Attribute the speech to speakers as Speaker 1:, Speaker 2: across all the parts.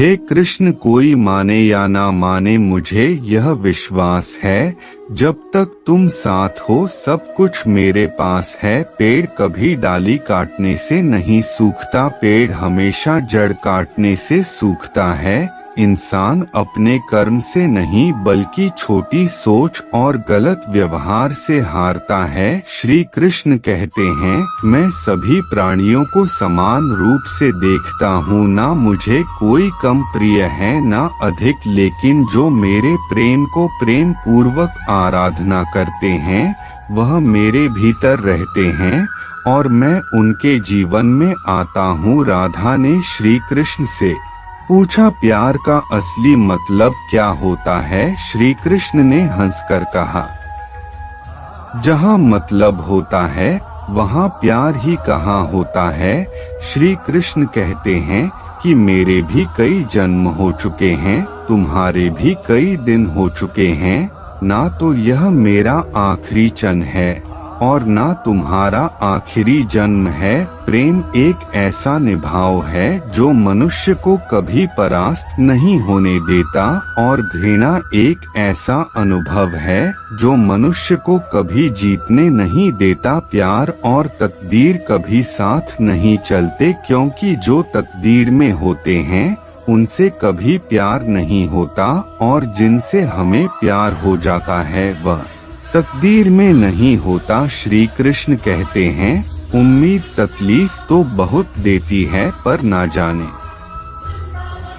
Speaker 1: हे कृष्ण, कोई माने या ना माने मुझे यह विश्वास है, जब तक तुम साथ हो सब कुछ मेरे पास है। पेड़ कभी डाली काटने से नहीं सूखता, पेड़ हमेशा जड़ काटने से सूखता है। इंसान अपने कर्म से नहीं बल्कि छोटी सोच और गलत व्यवहार से हारता है। श्री कृष्ण कहते हैं, मैं सभी प्राणियों को समान रूप से देखता हूँ, ना मुझे कोई कम प्रिय है ना अधिक, लेकिन जो मेरे प्रेम को प्रेम पूर्वक आराधना करते हैं वह मेरे भीतर रहते हैं और मैं उनके जीवन में आता हूँ। राधा ने श्री कृष्ण से पूछा, प्यार का असली मतलब क्या होता है? श्री कृष्ण ने हंसकर कहा, जहाँ मतलब होता है वहाँ प्यार ही कहाँ होता है। श्री कृष्ण कहते हैं कि मेरे भी कई जन्म हो चुके हैं, तुम्हारे भी कई दिन हो चुके हैं, ना तो यह मेरा आखिरी क्षण है और ना तुम्हारा आखिरी जन्म है। प्रेम एक ऐसा निभाव है जो मनुष्य को कभी परास्त नहीं होने देता और घृणा एक ऐसा अनुभव है जो मनुष्य को कभी जीतने नहीं देता। प्यार और तकदीर कभी साथ नहीं चलते, क्योंकि जो तकदीर में होते हैं उनसे कभी प्यार नहीं होता और जिनसे हमें प्यार हो जाता है वह तकदीर में नहीं होता। श्री कृष्ण कहते हैं, उम्मीद तकलीफ तो बहुत देती है, पर ना जाने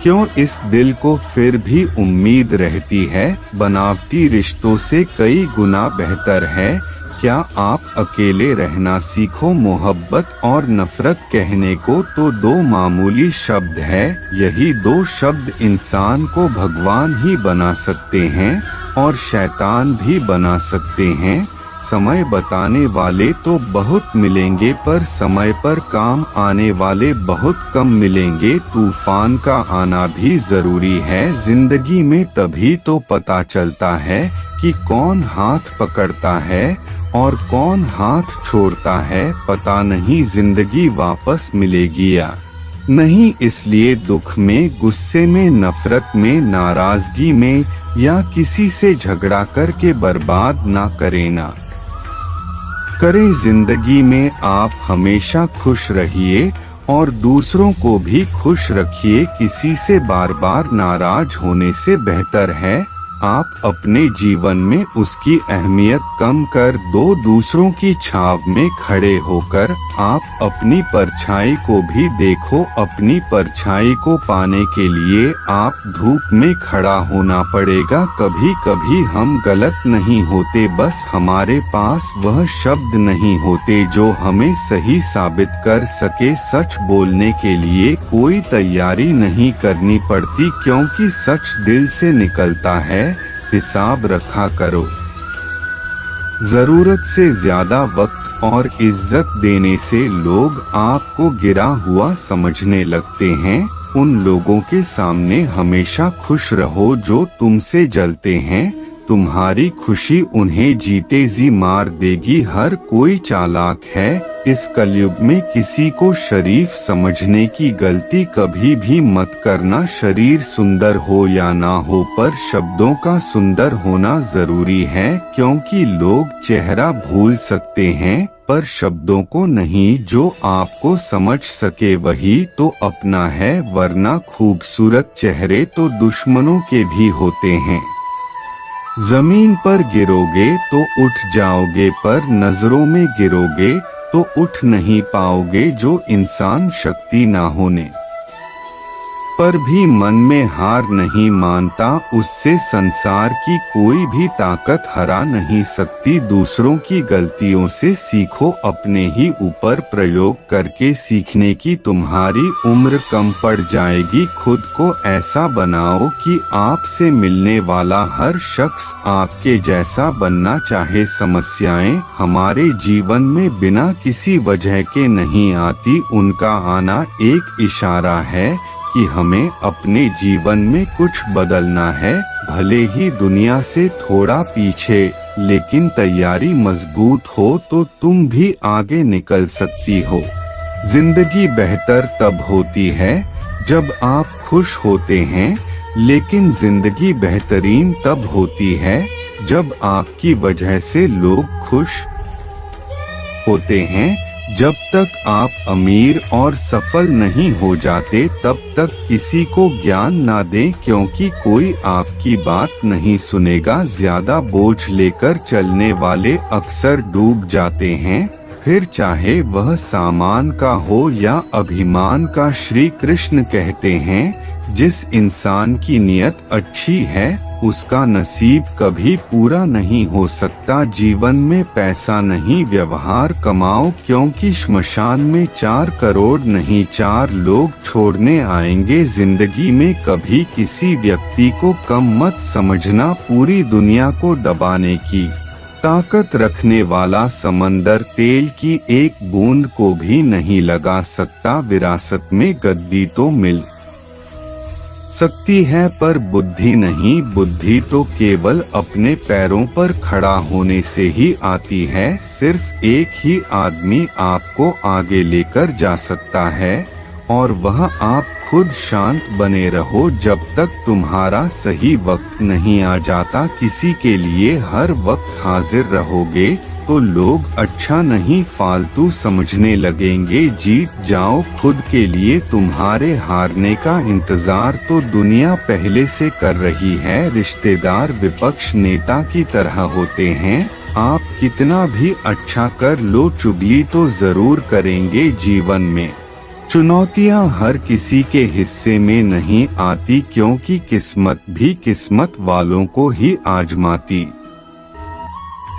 Speaker 1: क्यों इस दिल को फिर भी उम्मीद रहती है। बनावटी रिश्तों से कई गुना बेहतर है। क्या आप अकेले रहना सीखो। मोहब्बत और नफरत कहने को तो दो मामूली शब्द है, यही दो शब्द इंसान को भगवान ही बना सकते हैं और शैतान भी बना सकते हैं। समय बताने वाले तो बहुत मिलेंगे, पर समय पर काम आने वाले बहुत कम मिलेंगे। तूफान का आना भी जरूरी है। जिंदगी में तभी तो पता चलता है कि कौन हाथ पकड़ता है और कौन हाथ छोड़ता है। पता नहीं जिंदगी वापस मिलेगी या नहीं, इसलिए दुख में, गुस्से में, नफरत में, नाराजगी में या किसी से झगड़ा करके बर्बाद ना करें ना करें। जिंदगी में आप हमेशा खुश रहिए और दूसरों को भी खुश रखिए। किसी से बार बार नाराज होने से बेहतर है आप अपने जीवन में उसकी अहमियत कम कर दो। दूसरों की छाव में खड़े होकर आप अपनी परछाई को भी देखो। अपनी परछाई को पाने के लिए आप धूप में खड़ा होना पड़ेगा। कभी कभी हम गलत नहीं होते, बस हमारे पास वह शब्द नहीं होते जो हमें सही साबित कर सके। सच बोलने के लिए कोई तैयारी नहीं करनी पड़ती, क्योंकि सच दिल से निकलता है। हिसाब रखा करो। जरूरत से ज्यादा वक्त और इज्जत देने से लोग आपको गिरा हुआ समझने लगते हैं। उन लोगों के सामने हमेशा खुश रहो जो तुमसे जलते हैं। तुम्हारी खुशी उन्हें जीते जी मार देगी। हर कोई चालाक है। इस कलयुग में किसी को शरीफ समझने की गलती कभी भी मत करना। शरीर सुंदर हो या ना हो, पर शब्दों का सुंदर होना जरूरी है, क्योंकि लोग चेहरा भूल सकते हैं पर शब्दों को नहीं। जो आपको समझ सके वही तो अपना है, वरना खूबसूरत चेहरे तो दुश्मनों के भी होते हैं। जमीन पर गिरोगे तो उठ जाओगे, पर नजरों में गिरोगे तो उठ नहीं पाओगे। जो इंसान शक्ति ना होने पर भी मन में हार नहीं मानता, उससे संसार की कोई भी ताकत हरा नहीं सकती। दूसरों की गलतियों से सीखो, अपने ही ऊपर प्रयोग करके सीखने की तुम्हारी उम्र कम पड़ जाएगी। खुद को ऐसा बनाओ कि आपसे मिलने वाला हर शख्स आपके जैसा बनना चाहे। समस्याएं हमारे जीवन में बिना किसी वजह के नहीं आती, उनका आना एक इशारा है कि हमें अपने जीवन में कुछ बदलना है। भले ही दुनिया से थोड़ा पीछे, लेकिन तैयारी मजबूत हो तो तुम भी आगे निकल सकती हो। जिंदगी बेहतर तब होती है जब आप खुश होते हैं, लेकिन जिंदगी बेहतरीन तब होती है जब आपकी वजह से लोग खुश होते हैं। जब तक आप अमीर और सफल नहीं हो जाते तब तक किसी को ज्ञान ना दें, क्योंकि कोई आपकी बात नहीं सुनेगा। ज्यादा बोझ लेकर चलने वाले अक्सर डूब जाते हैं, फिर चाहे वह सामान का हो या अभिमान का। श्री कृष्ण कहते हैं, जिस इंसान की नियत अच्छी है उसका नसीब कभी पूरा नहीं हो सकता। जीवन में पैसा नहीं व्यवहार कमाओ, क्योंकि श्मशान में 4 करोड़ नहीं 4 लोग छोड़ने आएंगे। जिंदगी में कभी किसी व्यक्ति को कम मत समझना, पूरी दुनिया को दबाने की ताकत रखने वाला समंदर तेल की एक बूंद को भी नहीं लगा सकता। विरासत में गद्दी तो मिल सकती है पर बुद्धि नहीं, बुद्धि तो केवल अपने पैरों पर खड़ा होने से ही आती है। सिर्फ एक ही आदमी आपको आगे लेकर जा सकता है और वह आप खुद। शांत बने रहो जब तक तुम्हारा सही वक्त नहीं आ जाता। किसी के लिए हर वक्त हाजिर रहोगे तो लोग अच्छा नहीं फालतू समझने लगेंगे। जीत जाओ खुद के लिए, तुम्हारे हारने का इंतजार तो दुनिया पहले से कर रही है। रिश्तेदार विपक्ष नेता की तरह होते हैं, आप कितना भी अच्छा कर लो चुगली तो जरूर करेंगे। जीवन में चुनौतियां हर किसी के हिस्से में नहीं आती, क्योंकि किस्मत भी किस्मत वालों को ही आजमाती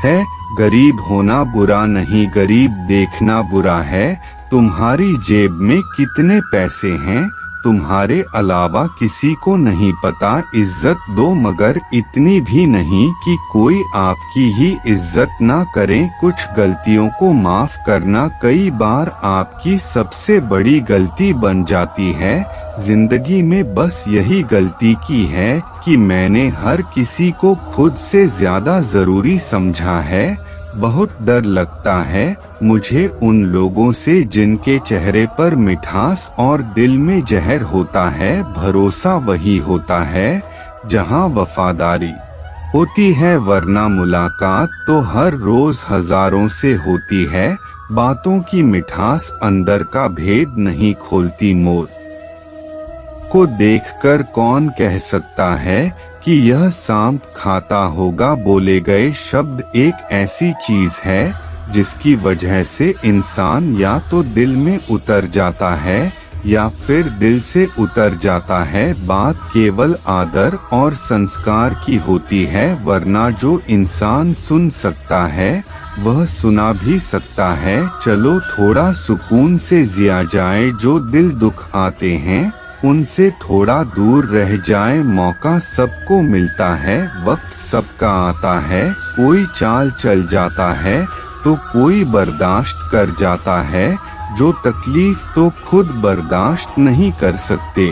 Speaker 1: है। गरीब होना बुरा नहीं, गरीब देखना बुरा है। तुम्हारी जेब में कितने पैसे हैं तुम्हारे अलावा किसी को नहीं पता। इज्जत दो मगर इतनी भी नहीं कि कोई आपकी ही इज्जत ना करे। कुछ गलतियों को माफ करना कई बार आपकी सबसे बड़ी गलती बन जाती है। जिंदगी में बस यही गलती की है कि मैंने हर किसी को खुद से ज्यादा जरूरी समझा है। बहुत डर लगता है मुझे उन लोगों से जिनके चेहरे पर मिठास और दिल में जहर होता है। भरोसा वही होता है जहां वफादारी होती है, वरना मुलाकात तो हर रोज हजारों से होती है। बातों की मिठास अंदर का भेद नहीं खोलती। मोर को देखकर कौन कह सकता है कि यह सांप खाता होगा। बोले गए शब्द एक ऐसी चीज है जिसकी वजह से इंसान या तो दिल में उतर जाता है या फिर दिल से उतर जाता है। बात केवल आदर और संस्कार की होती है, वरना जो इंसान सुन सकता है वह सुना भी सकता है। चलो थोड़ा सुकून से जिया जाए, जो दिल दुख आते हैं उनसे थोड़ा दूर रह जाए। मौका सबको मिलता है, वक्त सबका आता है। कोई चाल चल जाता है तो कोई बर्दाश्त कर जाता है। जो तकलीफ तो खुद बर्दाश्त नहीं कर सकते,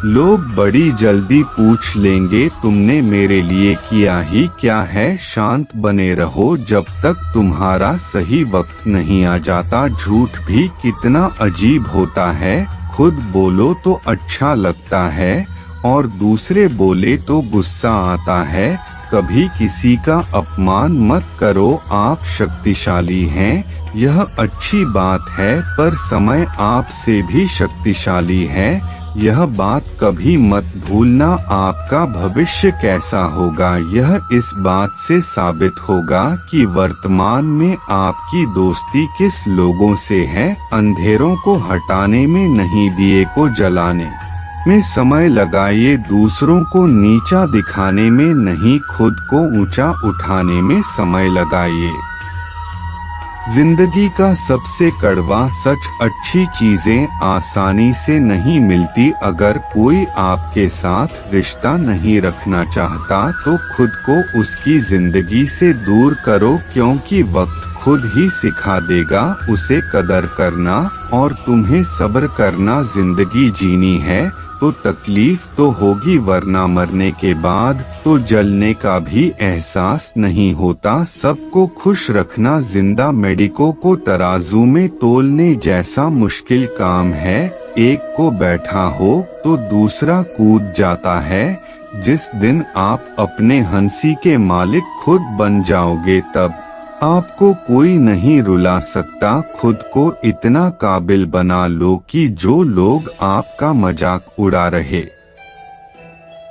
Speaker 1: लोग बड़ी जल्दी पूछ लेंगे तुमने मेरे लिए किया ही क्या है। शांत बने रहो जब तक तुम्हारा सही वक्त नहीं आ जाता। झूठ भी कितना अजीब होता है, खुद बोलो तो अच्छा लगता है और दूसरे बोले तो गुस्सा आता है। कभी किसी का अपमान मत करो, आप शक्तिशाली हैं यह अच्छी बात है, पर समय आपसे भी शक्तिशाली है। यह बात कभी मत भूलना, आपका भविष्य कैसा होगा यह इस बात से साबित होगा कि वर्तमान में आपकी दोस्ती किस लोगों से है। अंधेरों को हटाने में नहीं, दिए को जलाने में समय लगाइए। दूसरों को नीचा दिखाने में नहीं, खुद को ऊंचा उठाने में समय लगाइए। जिंदगी का सबसे कड़वा सच, अच्छी चीजें आसानी से नहीं मिलती। अगर कोई आपके साथ रिश्ता नहीं रखना चाहता तो खुद को उसकी जिंदगी से दूर करो, क्योंकि वक्त खुद ही सिखा देगा उसे कदर करना। और तुम्हें सब्र करना, जिंदगी जीनी है तो तकलीफ तो होगी, वरना मरने के बाद तो जलने का भी एहसास नहीं होता। सबको खुश रखना जिंदा मेडिको को तराजू में तोलने जैसा मुश्किल काम है। एक को बैठा हो तो दूसरा कूद जाता है। जिस दिन आप अपने हंसी के मालिक खुद बन जाओगे तब आपको कोई नहीं रुला सकता। खुद को इतना काबिल बना लो कि जो लोग आपका मजाक उड़ा रहे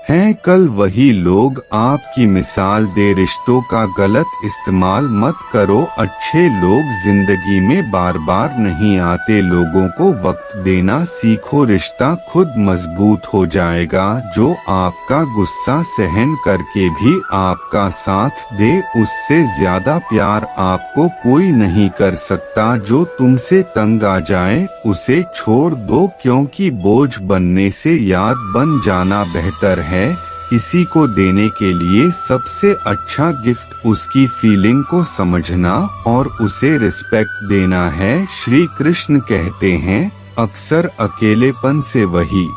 Speaker 1: हैं कल वही लोग आपकी मिसाल दे। रिश्तों का गलत इस्तेमाल मत करो। अच्छे लोग जिंदगी में बार बार नहीं आते। लोगों को वक्त देना सीखो, रिश्ता खुद मजबूत हो जाएगा। जो आपका गुस्सा सहन करके भी आपका साथ दे उससे ज्यादा प्यार आपको कोई नहीं कर सकता। जो तुमसे तंग आ जाए उसे छोड़ दो, क्योंकि बोझ बनने से याद बन जाना बेहतर है। किसी को देने के लिए सबसे अच्छा गिफ्ट उसकी फीलिंग को समझना और उसे रिस्पेक्ट देना है। श्री कृष्ण कहते हैं, अक्सर अकेलेपन से वही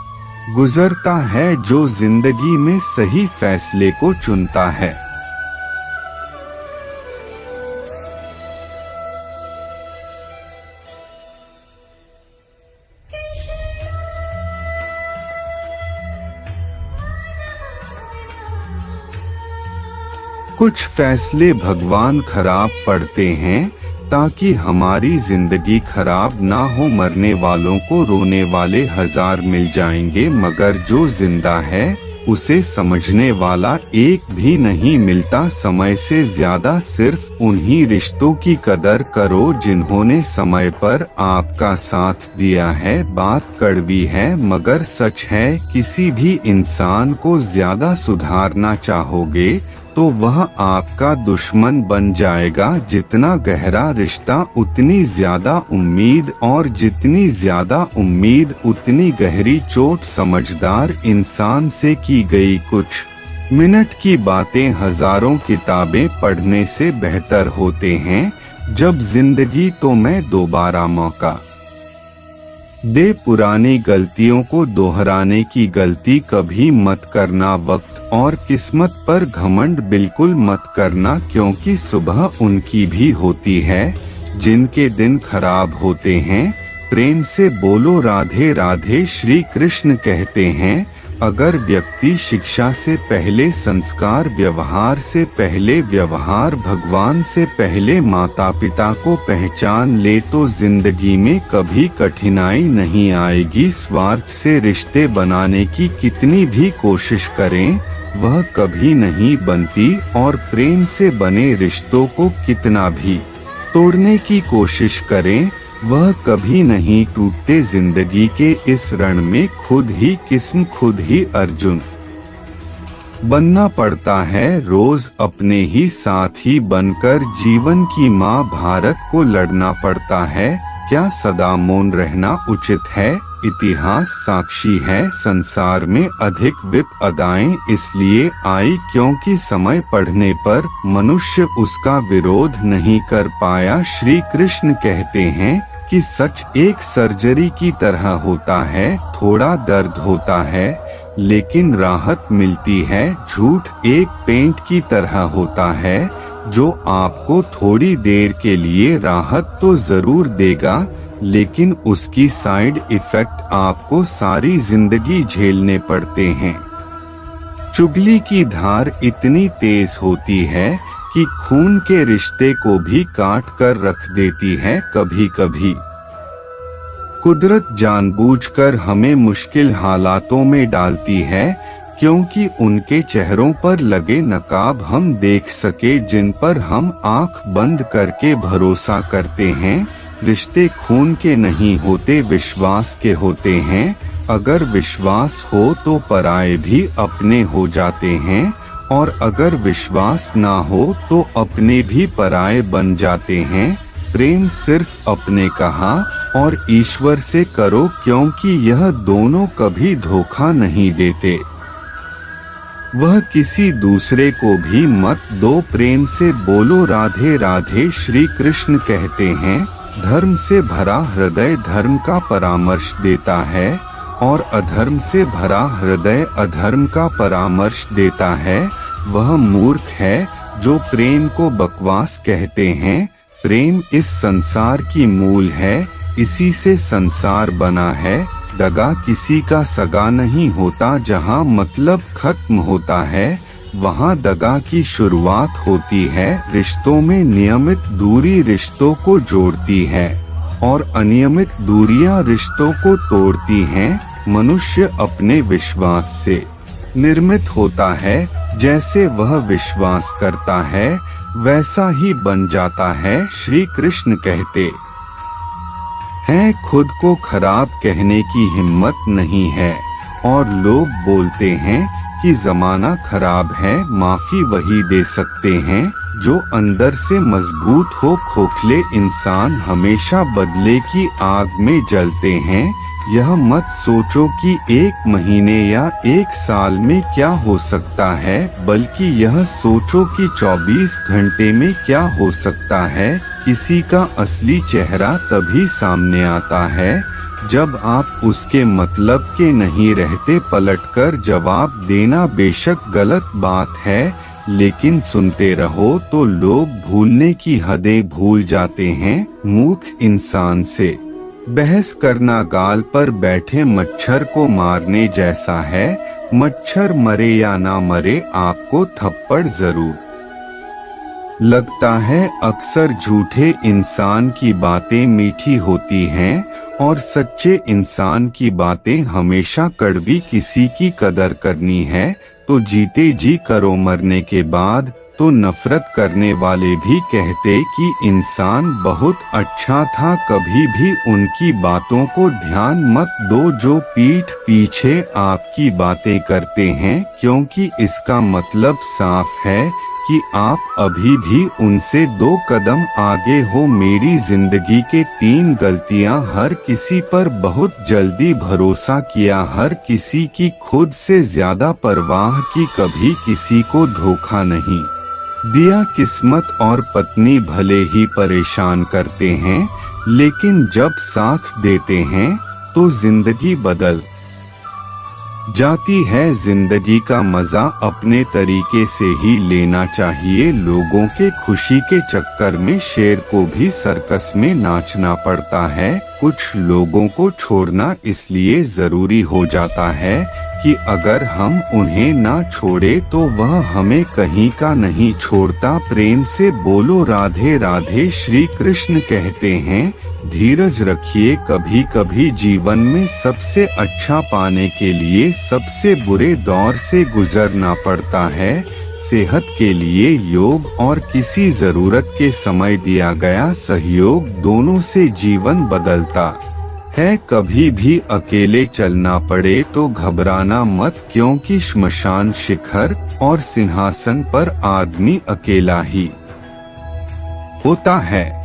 Speaker 1: गुजरता है जो जिंदगी में सही फैसले को चुनता है। कुछ फैसले भगवान खराब पढ़ते हैं ताकि हमारी जिंदगी खराब ना हो। मरने वालों को रोने वाले हजार मिल जाएंगे, मगर जो जिंदा है उसे समझने वाला एक भी नहीं मिलता। समय से ज्यादा सिर्फ उन्हीं रिश्तों की कदर करो जिन्होंने समय पर आपका साथ दिया है। बात कड़वी है मगर सच है, किसी भी इंसान को ज्यादा सुधारना चाहोगे तो वह आपका दुश्मन बन जाएगा। जितना गहरा रिश्ता उतनी ज्यादा उम्मीद, और जितनी ज्यादा उम्मीद उतनी गहरी चोट। समझदार इंसान से की गई कुछ मिनट की बातें हजारों किताबें पढ़ने से बेहतर होते हैं। जब जिंदगी तो मैं दोबारा मौका दे, पुरानी गलतियों को दोहराने की गलती कभी मत करना। वक्त और किस्मत पर घमंड बिल्कुल मत करना, क्योंकि सुबह उनकी भी होती है जिनके दिन खराब होते हैं। प्रेम से बोलो राधे राधे। श्री कृष्ण कहते हैं, अगर व्यक्ति शिक्षा से पहले संस्कार, व्यवहार से पहले व्यवहार, भगवान से पहले माता पिता को पहचान ले तो जिंदगी में कभी कठिनाई नहीं आएगी। स्वार्थ से रिश्ते बनाने की कितनी भी कोशिश करें वह कभी नहीं बनती, और प्रेम से बने रिश्तों को कितना भी तोड़ने की कोशिश करें वह कभी नहीं टूटते। जिंदगी के इस रण में खुद ही किस्म, खुद ही अर्जुन बनना पड़ता है। रोज अपने ही साथी बनकर जीवन की माँ भारत को लड़ना पड़ता है। क्या सदा मौन रहना उचित है? इतिहास साक्षी है, संसार में अधिक विपदाएं इसलिए आई क्योंकि समय पढ़ने पर मनुष्य उसका विरोध नहीं कर पाया। श्री कृष्ण कहते हैं कि सच एक सर्जरी की तरह होता है, थोड़ा दर्द होता है लेकिन राहत मिलती है। झूठ एक पेंट की तरह होता है जो आपको थोड़ी देर के लिए राहत तो जरूर देगा, लेकिन उसकी साइड इफेक्ट आपको सारी जिंदगी झेलने पड़ते हैं। चुगली की धार इतनी तेज होती है कि खून के रिश्ते को भी काट कर रख देती है। कभी कभी कुदरत जानबूझकर हमें मुश्किल हालातों में डालती है क्योंकि उनके चेहरों पर लगे नकाब हम देख सके, जिन पर हम आंख बंद करके भरोसा करते हैं। रिश्ते खून के नहीं होते, विश्वास के होते हैं। अगर विश्वास हो तो पराये भी अपने हो जाते हैं, और अगर विश्वास ना हो तो अपने भी पराये बन जाते हैं। प्रेम सिर्फ अपने कहा और ईश्वर से करो, क्योंकि यह दोनों कभी धोखा नहीं देते। वह किसी दूसरे को भी मत दो। प्रेम से बोलो राधे राधे। श्री कृष्ण कहते हैं, धर्म से भरा हृदय धर्म का परामर्श देता है, और अधर्म से भरा हृदय अधर्म का परामर्श देता है। वह मूर्ख है जो प्रेम को बकवास कहते हैं। प्रेम इस संसार की मूल है, इसी से संसार बना है। दगा किसी का सगा नहीं होता। जहाँ मतलब खत्म होता है वहाँ दगा की शुरुआत होती है। रिश्तों में नियमित दूरी रिश्तों को जोड़ती है और अनियमित दूरियां रिश्तों को तोड़ती हैं। मनुष्य अपने विश्वास से निर्मित होता है। जैसे वह विश्वास करता है वैसा ही बन जाता है। श्री कृष्ण कहते हैं खुद को खराब कहने की हिम्मत नहीं है और लोग बोलते हैं कि जमाना खराब है। माफी वही दे सकते हैं जो अंदर से मजबूत हो। खोखले इंसान हमेशा बदले की आग में जलते हैं। यह मत सोचो कि 1 महीने या 1 साल में क्या हो सकता है, बल्कि यह सोचो कि 24 घंटे में क्या हो सकता है। किसी का असली चेहरा तभी सामने आता है जब आप उसके मतलब के नहीं रहते। पलटकर जवाब देना बेशक गलत बात है, लेकिन सुनते रहो तो लोग भूलने की हदें भूल जाते हैं। मूर्ख इंसान से बहस करना गाल पर बैठे मच्छर को मारने जैसा है। मच्छर मरे या ना मरे आपको थप्पड़ जरूर लगता है। अक्सर झूठे इंसान की बातें मीठी होती हैं और सच्चे इंसान की बातें हमेशा कड़वी। किसी की कदर करनी है तो जीते जी करो, मरने के बाद तो नफरत करने वाले भी कहते कि इंसान बहुत अच्छा था। कभी भी उनकी बातों को ध्यान मत दो जो पीठ पीछे आपकी बातें करते हैं, क्योंकि इसका मतलब साफ है कि आप अभी भी उनसे 2 कदम आगे हो। मेरी जिंदगी के 3 गलतियां। हर किसी पर बहुत जल्दी भरोसा किया, हर किसी की खुद से ज्यादा परवाह की, कभी किसी को धोखा नहीं दिया। किस्मत और पत्नी भले ही परेशान करते हैं, लेकिन जब साथ देते हैं तो जिंदगी बदल जाती है। जिंदगी का मजा अपने तरीके से ही लेना चाहिए। लोगों के खुशी के चक्कर में शेर को भी सर्कस में नाचना पड़ता है। कुछ लोगों को छोड़ना इसलिए जरूरी हो जाता है कि अगर हम उन्हें ना छोड़े तो वह हमें कहीं का नहीं छोड़ता। प्रेम से बोलो राधे राधे। श्री कृष्ण कहते हैं धीरज रखिए। कभी कभी जीवन में सबसे अच्छा पाने के लिए सबसे बुरे दौर से गुजरना पड़ता है। सेहत के लिए योग और किसी जरूरत के समय दिया गया सहयोग, दोनों से जीवन बदलता है। कभी भी अकेले चलना पड़े तो घबराना मत, क्योंकि श्मशान शिखर और सिंहासन पर आदमी अकेला ही होता है।